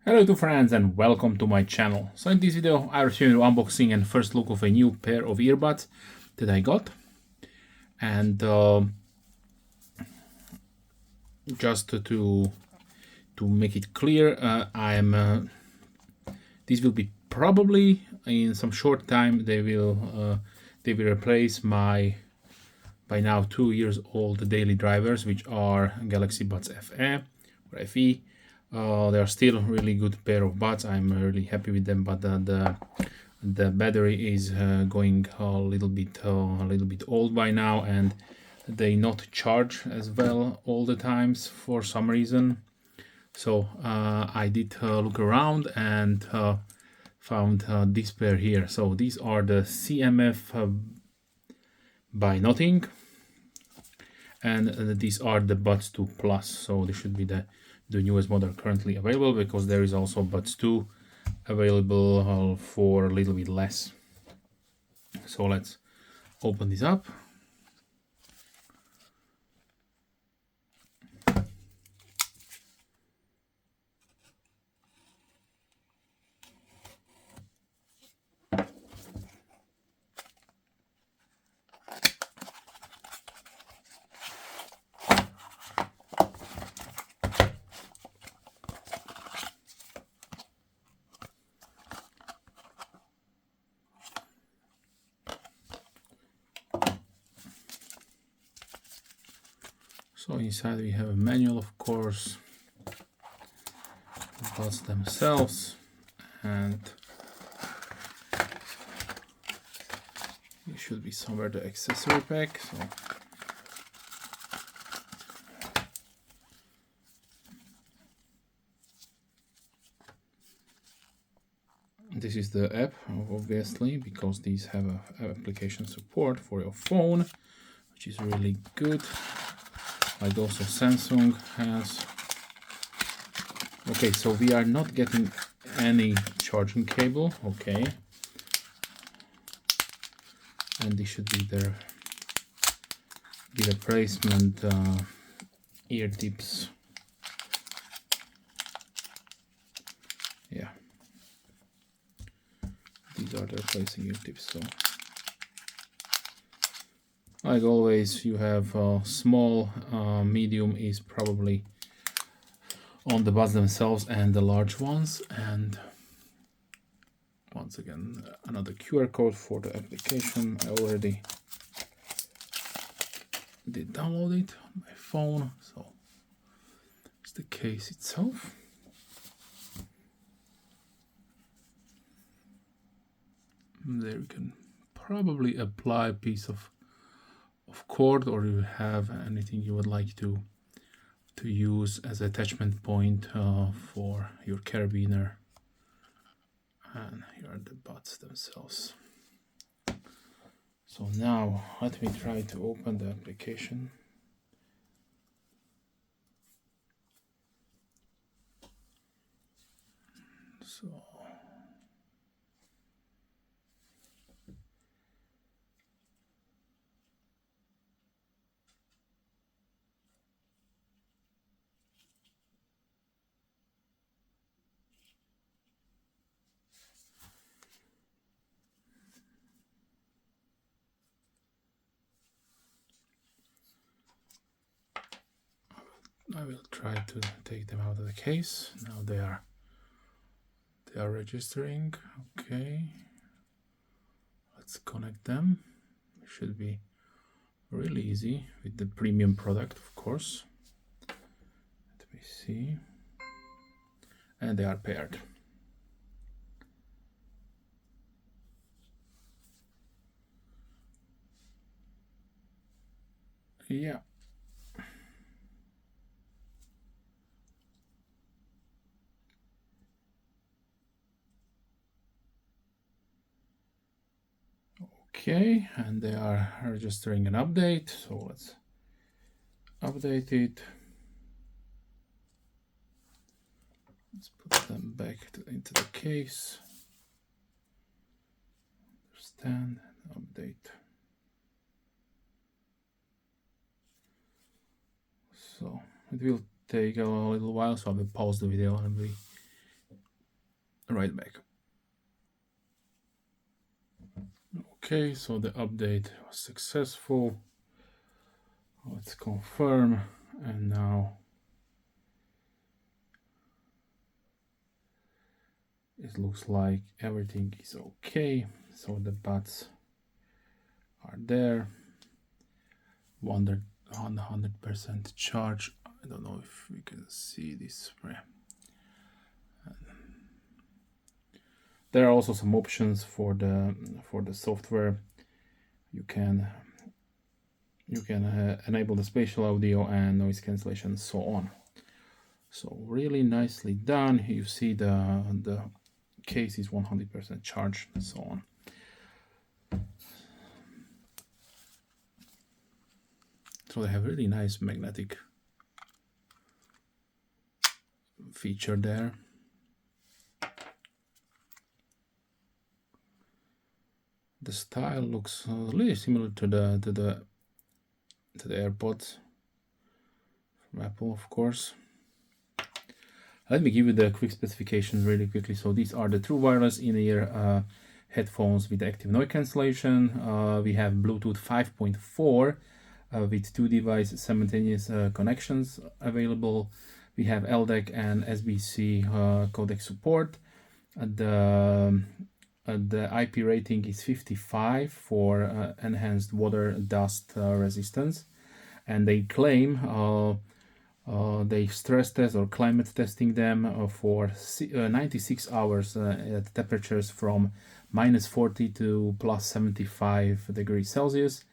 Hello to friends and welcome to my channel. So in this video I will show you unboxing and first look of a new pair of earbuds that I got. And just to make it clear, this will be probably in some short time they will replace my by now 2 years old daily drivers, which are Galaxy Buds FE or FE. They are still really good pair of buds. I'm really happy with them, but the battery is going a little bit old by now, and they not charge as well all the times for some reason. So I did look around and found this pair here. So these are the CMF by Nothing, and these are the Buds 2 Plus. So this should be the newest model currently available, because there is also Buds 2 available for a little bit less. So let's open this up. So inside we have a manual, of course, the buds themselves, and it should be somewhere the accessory pack. So this is the app, obviously, because these have a application support for your phone, which is really good. Like also Samsung has. Okay, so we are not getting any charging cable. Okay, and this should be the replacement ear tips. Yeah, these are the replacing ear tips. So like always, you have small, medium is probably on the buds themselves, and the large ones. And once again, another QR code for the application. I already did download it on my phone, so it's the case itself. There you can probably apply a piece of cord, or you have anything you would like to use as attachment point for your carabiner. And here are the buds themselves. So now let me try to open the application. So I will try to take them out of the case. Now they are registering. Okay, let's connect them. It should be really easy with the premium product, of course. Let me see. And they are paired. Yeah. Okay, and they are registering an update, so let's update it. Let's put them back into the case. Understand, update. So it will take a little while, so I will pause the video and we right back. Okay, so the update was successful. Let's confirm, and now it looks like everything is okay. So the buds are there. 100% charge. I don't know if we can see this. There are also some options for the software. You can enable the spatial audio and noise cancellation and so on. So really nicely done. You see the case is 100% charged and so on. So they have really nice magnetic feature there. The style looks really similar to the AirPods from Apple, of course. Let me give you the quick specifications really quickly. So these are the true wireless in-ear headphones with active noise cancellation. We have Bluetooth 5.4 with 2 device simultaneous connections available. We have LDAC and SBC codec support. The IP rating is 55 for enhanced water dust resistance, and they claim they stress test or climate testing them for 96 hours at temperatures from -40 to +75 degrees Celsius,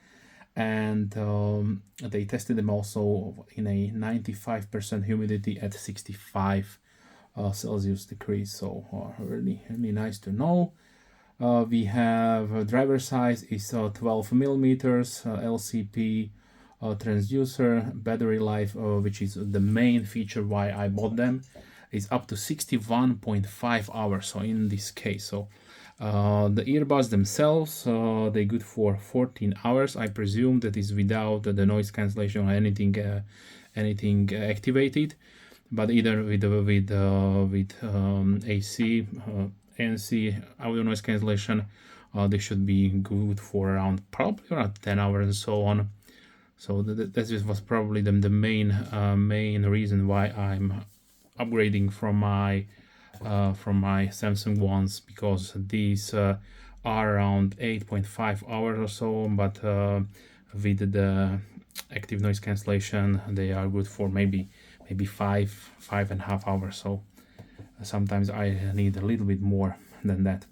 and they tested them also in a 95% humidity at 65 Celsius degrees. So really nice to know. We have driver size is 12 millimeters, LCP transducer, battery life, which is the main feature why I bought them, is up to 61.5 hours. So in this case, so the earbuds themselves, they're good for 14 hours. I presume that is without the noise cancellation or anything activated, but either with AC, ANC audio noise cancellation, they should be good for probably around 10 hours and so on. So that was probably the main reason why I'm upgrading from my Samsung ones, because these are around 8.5 hours or so, but with the active noise cancellation they are good for maybe 5.5 hours. So sometimes I need a little bit more than that.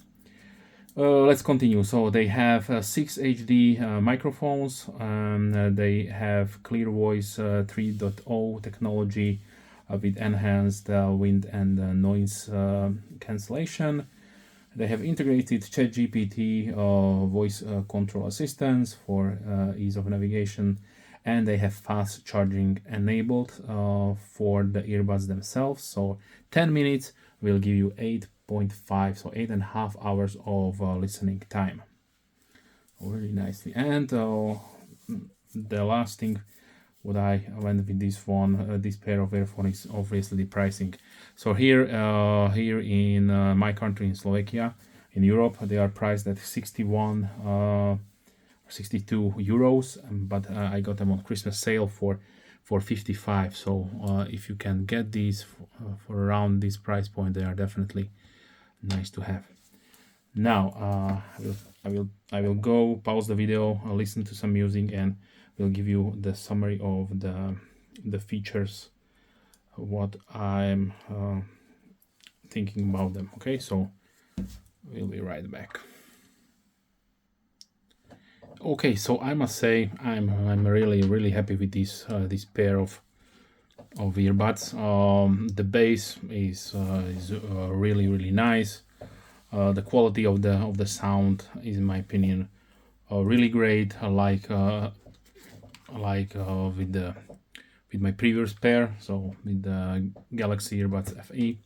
Let's continue. So they have 6 HD microphones. They have clear voice 3.0 technology with enhanced wind and noise cancellation. They have integrated ChatGPT voice control assistance for ease of navigation, and they have fast charging enabled for the earbuds themselves. So 10 minutes will give you 8.5, so 8.5 hours of listening time. Really nicely. And the last thing what I went with this one, this pair of earphones, is obviously the pricing. So here in my country, in Slovakia, in Europe, they are priced at 61 62 euros, but I got them on Christmas sale for 55. So if you can get these for around this price point, they are definitely nice to have. Now I will go pause the video, listen to some music, and will give you the summary of the features, what I'm thinking about them. Okay, so we'll be right back. Okay, so I must say I'm really happy with this pair of earbuds. The bass is really nice. The quality of the sound is, in my opinion, really great. Like with my previous pair, so with the Galaxy Earbuds FE.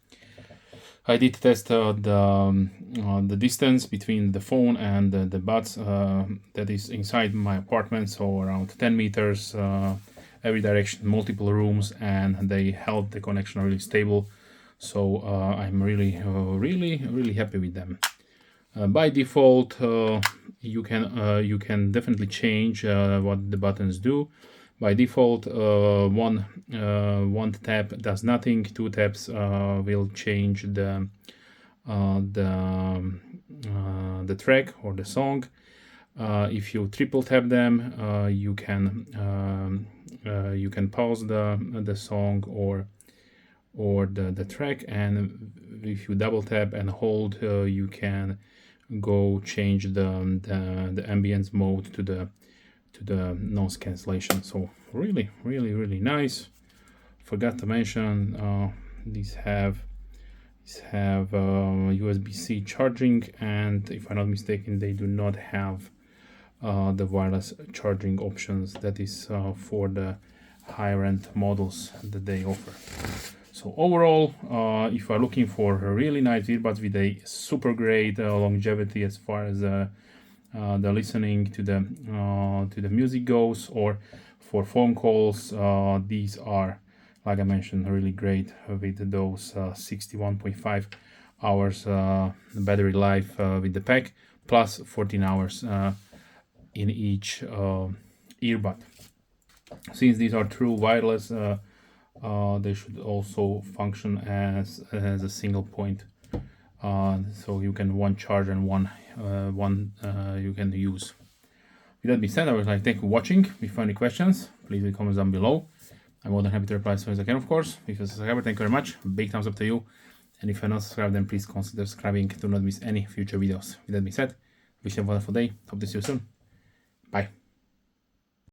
I did test the distance between the phone and the buds that is inside my apartment, so around 10 meters every direction, multiple rooms, and they held the connection really stable. So I'm really happy with them. By default, you can definitely change what the buttons do. By default, one tap does nothing. 2 taps will change the track or the song. If you triple tap them, you can pause the song or the track, and if you double tap and hold, you can go change the ambience mode to the noise cancellation. So really nice. Forgot to mention these have USB-C charging, and if I'm not mistaken, they do not have the wireless charging options. That is for the higher end models that they offer. So overall, if you are looking for a really nice earbuds with a super great longevity as far as the listening to the music goes, or for phone calls, these are, like I mentioned, really great with those 61.5 hours battery life with the pack, plus 14 hours in each earbud. Since these are true wireless, they should also function as a single point, so you can one charge and one you can use. With that being said, I would like to thank you for watching. If you have any questions, please leave comments down below. I'm more than happy to reply as soon as I can, of course. If you're a subscriber, thank you very much. Big thumbs up to you. And if you're not subscribed, then please consider subscribing to not miss any future videos. With that being said, wish you a wonderful day. Hope to see you soon. Bye.